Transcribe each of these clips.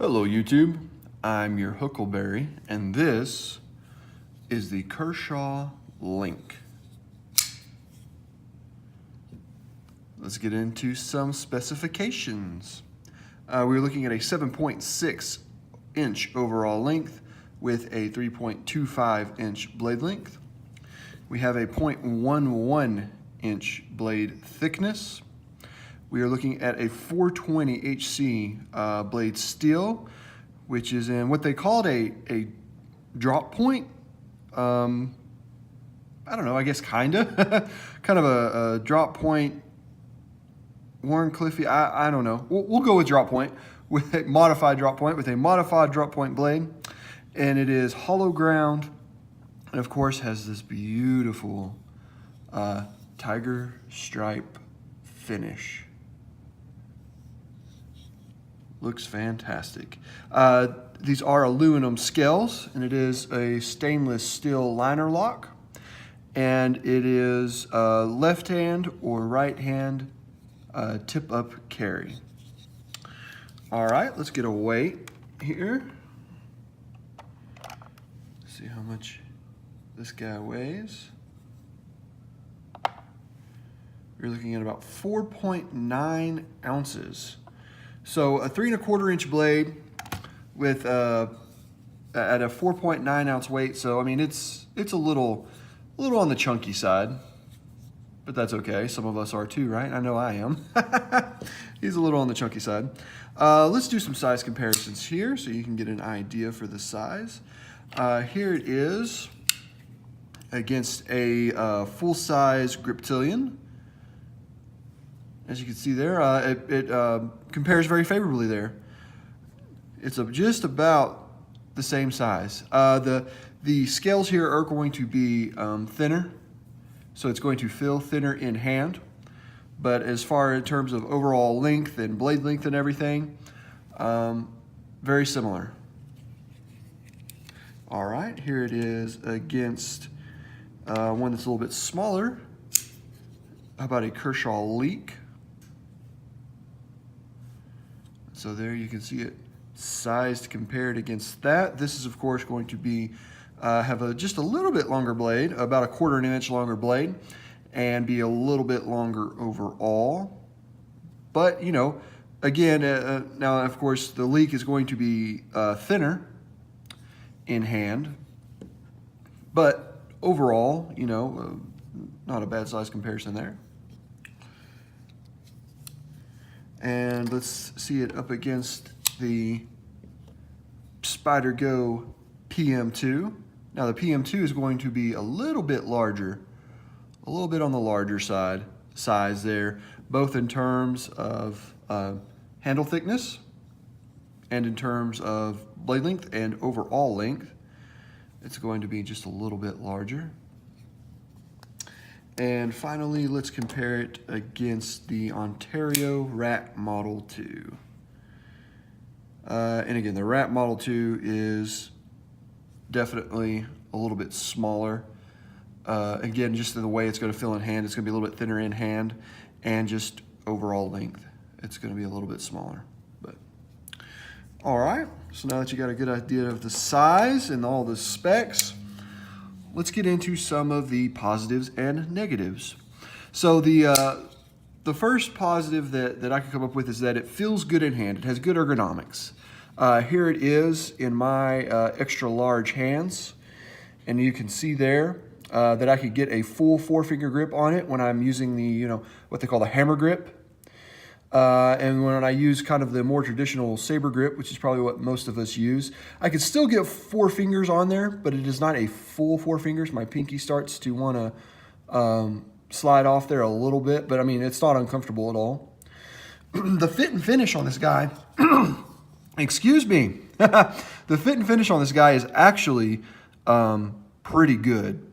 Hello YouTube, I'm your Huckleberry, and this is the Kershaw Link. Let's get into some specifications. We're looking at a 7.6 inch overall length with a 3.25 inch blade length. We have a 0.11 inch blade thickness. We are looking at a 420 HC blade steel, which is in what they called a drop point. I don't know, I guess kinda. kind of a drop point, Warren Cliffy, I don't know. We'll go with drop point, with a modified drop point, blade. And it is hollow ground, and of course has this beautiful tiger stripe finish. Looks fantastic. These are aluminum scales, and it is a stainless steel liner lock. And it is left hand or right hand tip up carry. All right, let's get a weight here. See how much this guy weighs. You're looking at about 4.9 ounces. So a 3 1/4 inch blade with at a 4.9 ounce weight. So I mean it's a little on the chunky side, but that's okay. Some of us are too, right? I know I am. He's a little on the chunky side. Let's do some size comparisons here so you can get an idea for the size. Here it is against a full-size Griptilian. As you can see there, it compares very favorably there. It's just about the same size. The scales here are going to be thinner, so it's going to feel thinner in hand. But as far in terms of overall length and blade length and everything, very similar. All right, here it is against one that's a little bit smaller. How about a Kershaw Leak? So there you can see it sized compared against that. This is of course going to be have just a little bit longer blade, about a 1/4 inch longer blade, and be a little bit longer overall. But you know, again, now of course the Leak is going to be thinner in hand, but overall, you know, not a bad size comparison there. And let's see it up against the Spider Go PM2. Now the PM2 is going to be a little bit larger, a little bit on the larger size there, both in terms of handle thickness and in terms of blade length and overall length. It's going to be just a little bit larger. And finally, let's compare it against the Ontario Rat Model 2. And again, the Rat Model 2 is definitely a little bit smaller. Again, just the way it's going to feel in hand, it's going to be a little bit thinner in hand, and just overall length, it's going to be a little bit smaller. But all right, so now that you got a good idea of the size and all the specs, let's get into some of the positives and negatives. So the first positive that I could come up with is that it feels good in hand. It has good ergonomics. Here it is in my extra large hands, and you can see there that I could get a full 4-finger grip on it when I'm using the, you know, what they call the hammer grip. And when I use kind of the more traditional saber grip, which is probably what most of us use, I could still get 4 fingers on there, but it is not a full 4 fingers. My pinky starts to want to slide off there a little bit, but I mean, it's not uncomfortable at all. The fit and finish on this guy, excuse me, the fit and finish on this guy is actually pretty good.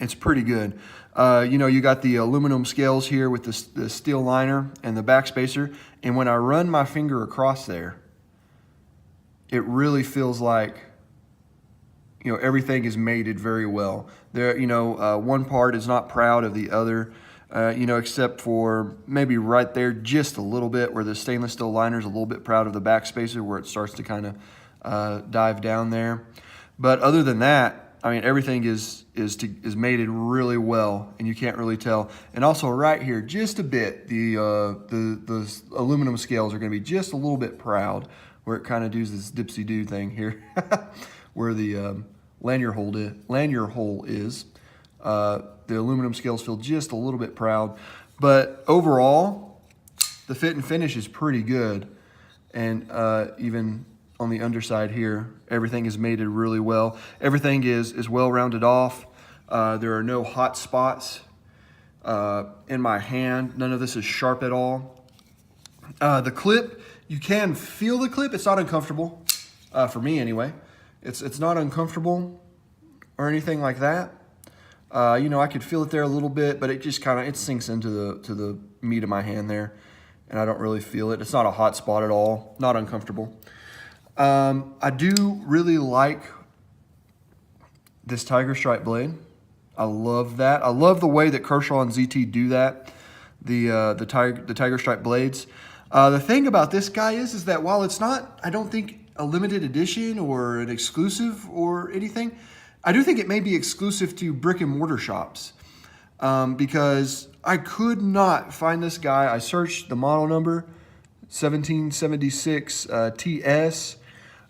It's pretty good. You know, you got the aluminum scales here with the steel liner and the backspacer. And when I run my finger across there, it really feels like, you know, everything is mated very well. There, you know, one part is not proud of the other. You know, except for maybe right there just a little bit where the stainless steel liner is a little bit proud of the backspacer where it starts to kind of dive down there. But other than that, I mean, everything is mated really well, and you can't really tell. And also right here, just a bit, the aluminum scales are going to be just a little bit proud, where it kind of does this dipsy-do thing here, where the lanyard hole is. The aluminum scales feel just a little bit proud, but overall, the fit and finish is pretty good. And even on the underside here, everything is mated really well. Everything is well rounded off. There are no hot spots in my hand. None of this is sharp at all. The clip, you can feel the clip. It's not uncomfortable, for me anyway. It's not uncomfortable or anything like that. You know, I could feel it there a little bit, but it just kind of, it sinks into the meat of my hand there, and I don't really feel it. It's not a hot spot at all, not uncomfortable. I do really like this tiger stripe blade. I love that. I love the way that Kershaw and ZT do that, the tiger stripe blades. The thing about this guy is that while it's not, I don't think, a limited edition or an exclusive or anything, I do think it may be exclusive to brick and mortar shops, because I could not find this guy. I searched the model number, 1776 TS,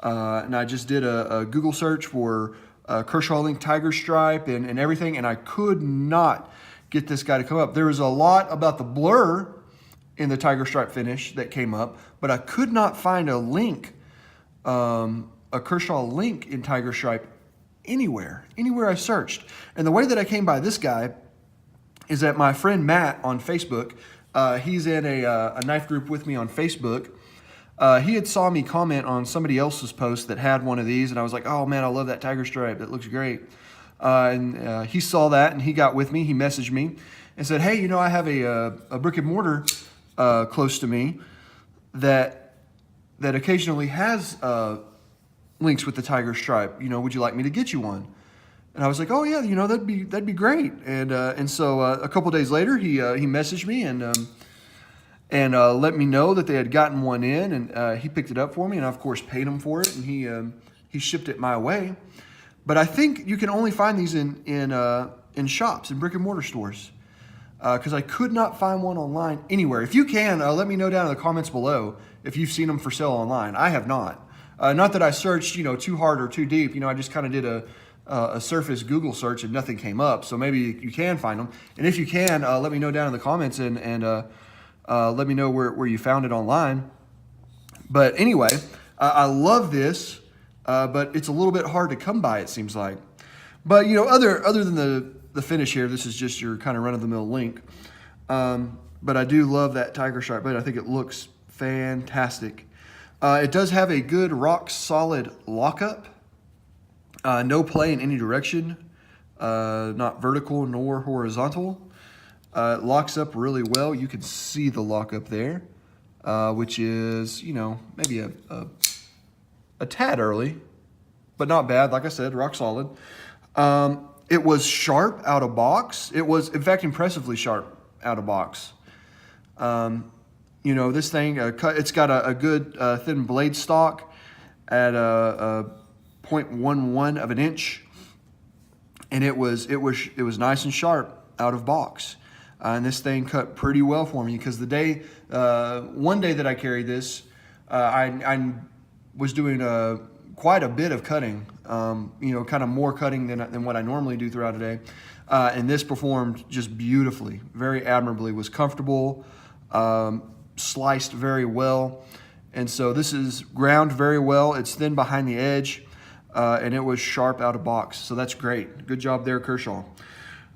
and I just did a Google search for Kershaw Link Tiger Stripe and everything, and I could not get this guy to come up. There was a lot about the blur in the Tiger Stripe finish that came up, but I could not find a link, a Kershaw Link in Tiger Stripe anywhere I searched. And the way that I came by this guy is that my friend Matt on Facebook, he's in a knife group with me on Facebook. He had saw me comment on somebody else's post that had one of these, and I was like, oh man, I love that tiger stripe. That looks great. And he saw that, and he got with me. He messaged me and said, hey, you know, I have a brick and mortar close to me that occasionally has links with the tiger stripe. You know, would you like me to get you one? And I was like, oh yeah, you know, that'd be great. And so a couple days later, he messaged me and let me know that they had gotten one in, and he picked it up for me, and I of course paid him for it, and he shipped it my way. But I think you can only find these in shops, in brick and mortar stores, because I could not find one online anywhere. If you can, let me know down in the comments below if you've seen them for sale online. I have not. Not that I searched, you know, too hard or too deep. You know, I just kind of did a surface Google search and nothing came up. So maybe you can find them. And if you can, let me know down in the comments and let me know where you found it online. But anyway, I love this, but it's a little bit hard to come by, it seems like. But, you know, other than the finish here, this is just your kind of run-of-the-mill Link. But I do love that tiger stripe blade. I think it looks fantastic. It does have a good rock-solid lockup. No play in any direction, not vertical nor horizontal. It locks up really well. You can see the lockup there, which is, you know, maybe a tad early, but not bad. Like I said, rock solid. It was sharp out of box. It was, in fact, impressively sharp out of box. You know, this thing, it's got a good thin blade stock at a 0.11 of an inch, and it was nice and sharp out of box. And this thing cut pretty well for me, because one day that I carried this, I was doing quite a bit of cutting, you know, kind of more cutting than what I normally do throughout a day. And this performed just beautifully, very admirably, was comfortable, sliced very well. And so this is ground very well. It's thin behind the edge, and it was sharp out of box. So that's great. Good job there, Kershaw.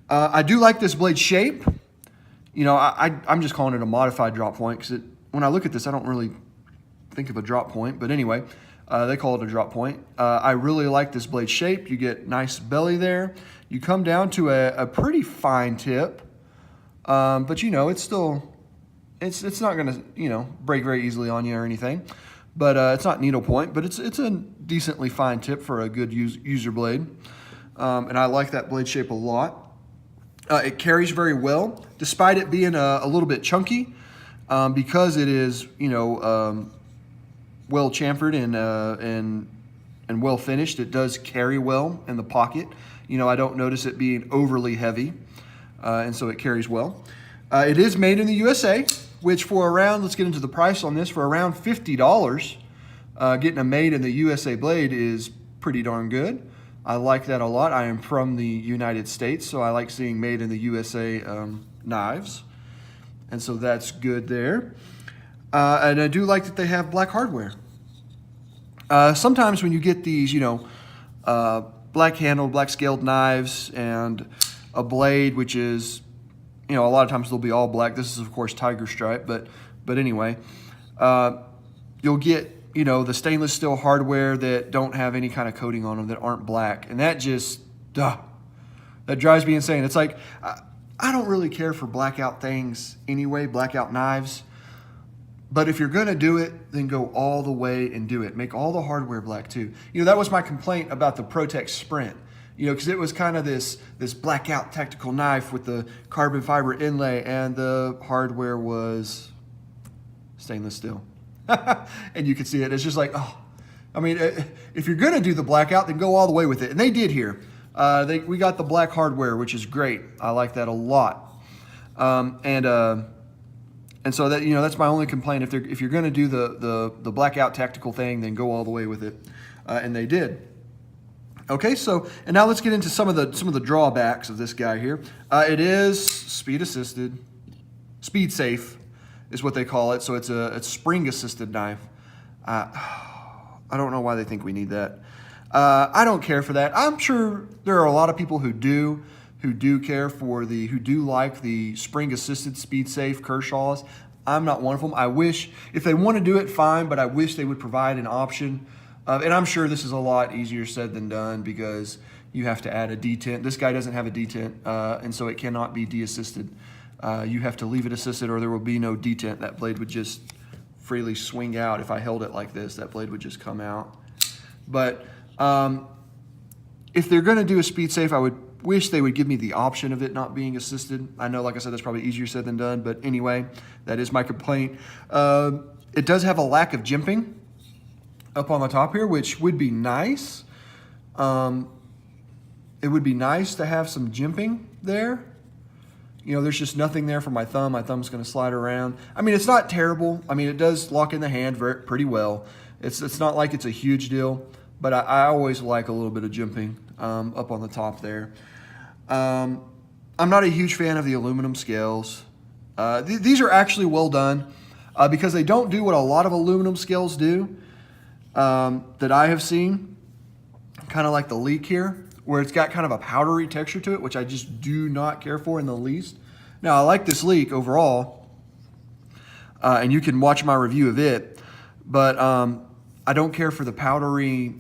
I do like this blade shape. You know, I'm just calling it a modified drop point, because when I look at this, I don't really think of a drop point. But anyway, they call it a drop point. I really like this blade shape. You get nice belly there. You come down to a pretty fine tip, but you know, it's still, it's not gonna, you know, break very easily on you or anything. But it's not needle point, but it's a decently fine tip for a good user blade. And I like that blade shape a lot. It carries very well, despite it being a little bit chunky, because it is, well chamfered and well finished. It does carry well in the pocket. I don't notice it being overly heavy, and so it carries well. It is made in the USA, which for around, let's get into the price on this, for around $50, getting a made in the USA blade is pretty darn good. I like that a lot. I am from the United States, so I like seeing made in the USA knives, and so that's good there. And I do like that they have black hardware. Sometimes when you get these, black handled, black scaled knives and a blade, which is, a lot of times they'll be all black. This is of course tiger stripe, but anyway, you'll get, the stainless steel hardware that don't have any kind of coating on them, that aren't black. And that just, that drives me insane. It's like, I don't really care for blackout things anyway, blackout knives. But if you're gonna do it, then go all the way and do it. Make all the hardware black too. That was my complaint about the ProTech Sprint. Because it was kind of this blackout tactical knife with the carbon fiber inlay, and the hardware was stainless steel. And you can see it. It's just like, if you're gonna do the blackout, then go all the way with it. And they did here. We got the black hardware, which is great. I like that a lot. And so that, that's my only complaint. If you're gonna do the blackout tactical thing, then go all the way with it. And they did. Okay, and now let's get into some of the drawbacks of this guy here. It is speed safe is what they call it. So it's a spring assisted knife. I don't know why they think we need that. I don't care for that. I'm sure there are a lot of people who do care for who do like the spring assisted speed safe Kershaws. I'm not one of them. I wish, if they want to do it, fine, but I wish they would provide an option. And I'm sure this is a lot easier said than done, because you have to add a detent. This guy doesn't have a detent, and so it cannot be de-assisted. You have to leave it assisted, or there will be no detent. That blade would just freely swing out. If I held it like this, that blade would just come out. But if they're going to do a speed safe, I would wish they would give me the option of it not being assisted. I know, like I said, that's probably easier said than done, but anyway, that is my complaint. It does have a lack of jimping up on the top here, which would be nice. It would be nice to have some jimping there. There's just nothing there for my thumb. My thumb's going to slide around. It's not terrible. It does lock in the hand pretty well. It's not like it's a huge deal, but I always like a little bit of jimping up on the top there. I'm not a huge fan of the aluminum scales. These are actually well done because they don't do what a lot of aluminum scales do that I have seen, kind of like the leak here, where it's got kind of a powdery texture to it, which I just do not care for in the least. Now, I like this leak overall, and you can watch my review of it, but I don't care for the powdery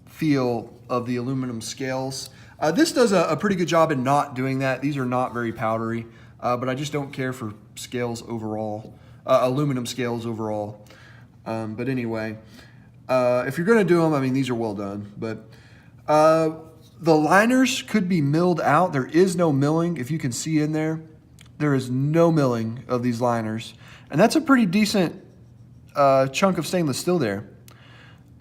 feel of the aluminum scales. This does a pretty good job in not doing that. These are not very powdery, but I just don't care for scales overall, aluminum scales overall. But anyway, if you're gonna do them, these are well done, but the liners could be milled out. There is no milling. If you can see in there, there is no milling of these liners. And that's a pretty decent chunk of stainless steel there.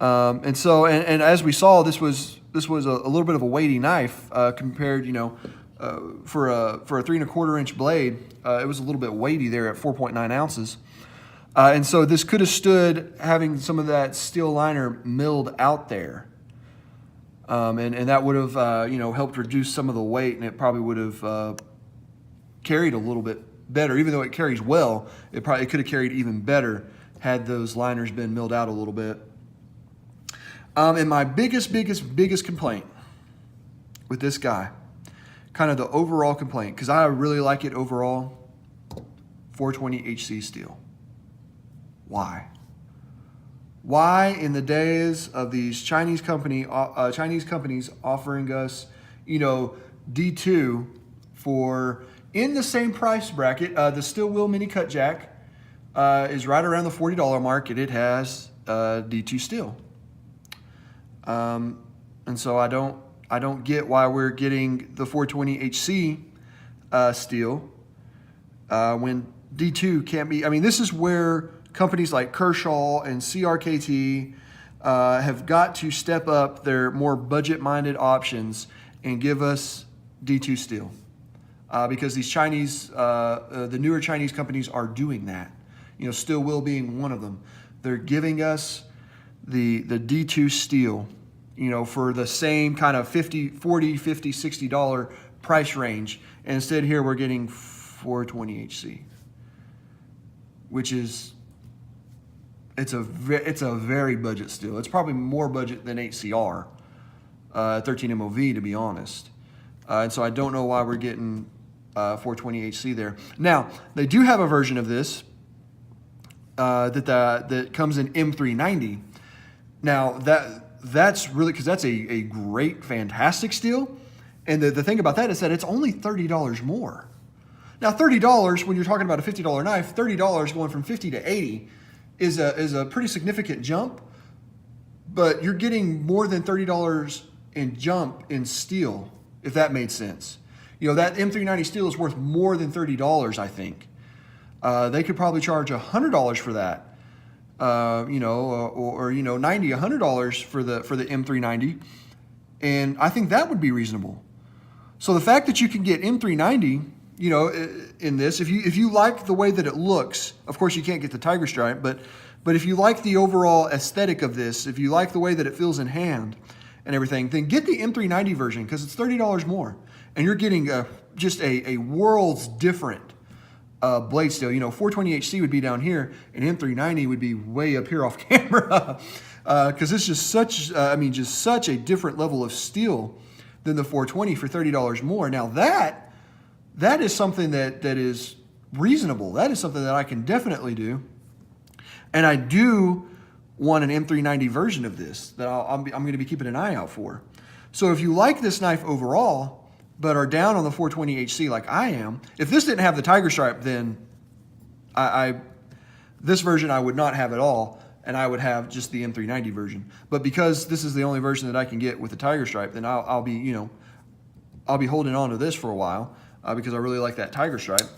And as we saw, this was a little bit of a weighty knife compared, for a 3 1/4 inch blade. It was a little bit weighty there at 4.9 ounces. And so this could have stood having some of that steel liner milled out there. And that would have, helped reduce some of the weight, and it probably would have carried a little bit better. Even though it carries well, it could have carried even better had those liners been milled out a little bit. And my biggest complaint with this guy, kind of the overall complaint, because I really like it overall, 420 HC steel. Why? Why, in the days of these Chinese companies offering us, D2 for, in the same price bracket, the steel wheel mini cut jack is right around the $40 mark, and it has D2 steel. And so I don't get why we're getting the 420 HC steel when D2 can't be. I mean, this is where companies like Kershaw and CRKT have got to step up their more budget-minded options and give us D2 steel. Because these Chinese, the newer Chinese companies are doing that. You know, Steel Will being one of them. They're giving us the D2 steel, you know, for the same kind of $40, $50, $60 price range. And instead here we're getting 420HC, which is, it's a very budget steel. It's probably more budget than HCR, 13 MOV to be honest. And so I don't know why we're getting 420HC there. Now, they do have a version of this that comes in M390. Now, that's really, because that's a great, fantastic steel. And the thing about that is that it's only $30 more. Now, $30, when you're talking about a $50 knife, $30 going from 50 to 80 is a pretty significant jump. But you're getting more than $30 in jump in steel, if that made sense. You know, that M390 steel is worth more than $30, I think. They could probably charge $100 for that, you know, or you know, $90, $100 for the M390, and I think that would be reasonable. So the fact that you can get M390, you know, in this, if you like the way that it looks, of course you can't get the tiger stripe, but if you like the overall aesthetic of this, if you like the way that it feels in hand and everything, then get the M390 version because it's $30 more. And you're getting just a world's different blade steel. You know, 420HC would be down here, and M390 would be way up here off camera, because it's just such, I mean, just such a different level of steel than the 420 for $30 more. Now that is something that is reasonable. That is something that I can definitely do, and I do want an M390 version of this that I'm going to be keeping an eye out for. So if you like this knife overall, but are down on the 420HC like I am, if this didn't have the tiger stripe, then this version I would not have at all, and I would have just the M390 version. But because this is the only version that I can get with the tiger stripe, then I'll be, you know, I'll be holding on to this for a while because I really like that tiger stripe,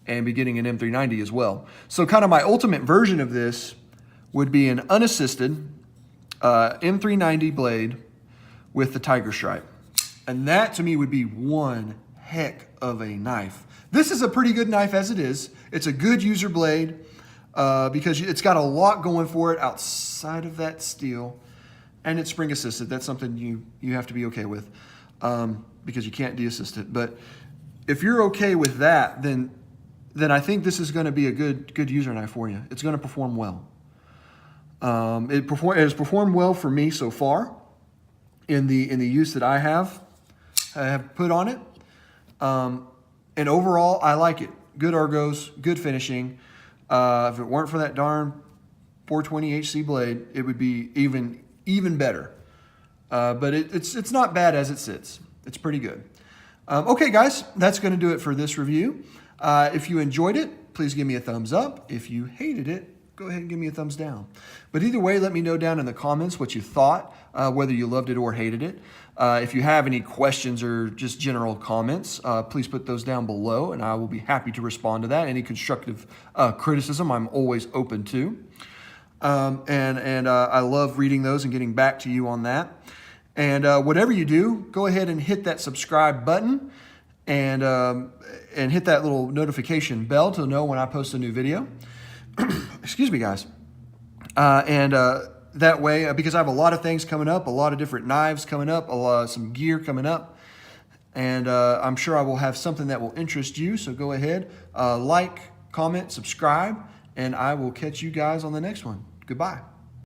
and be getting an M390 as well. So kind of my ultimate version of this would be an unassisted M390 blade with the tiger stripe. And that to me would be one heck of a knife. This is a pretty good knife as it is. It's a good user blade because it's got a lot going for it outside of that steel. And it's spring assisted. That's something you have to be okay with because you can't de-assist it. But if you're okay with that, then I think this is going to be a good user knife for you. It's going to perform well. It has performed well for me so far in the use that I have put on it. And overall, I like it. Good ergos, good finishing. If it weren't for that darn 420HC blade, it would be even better. But it's not bad as it sits. It's pretty good. Okay, guys, that's going to do it for this review. If you enjoyed it, please give me a thumbs up. If you hated it, go ahead and give me a thumbs down. But either way, let me know down in the comments what you thought, whether you loved it or hated it. If you have any questions or just general comments, please put those down below, and I will be happy to respond to that. Any constructive criticism, I'm always open to. I love reading those and getting back to you on that. And whatever you do, go ahead and hit that subscribe button and hit that little notification bell to know when I post a new video. Excuse me, guys. That way, because I have a lot of things coming up, a lot of different knives coming up, some gear coming up, and I'm sure I will have something that will interest you. So go ahead, like, comment, subscribe, and I will catch you guys on the next one. Goodbye.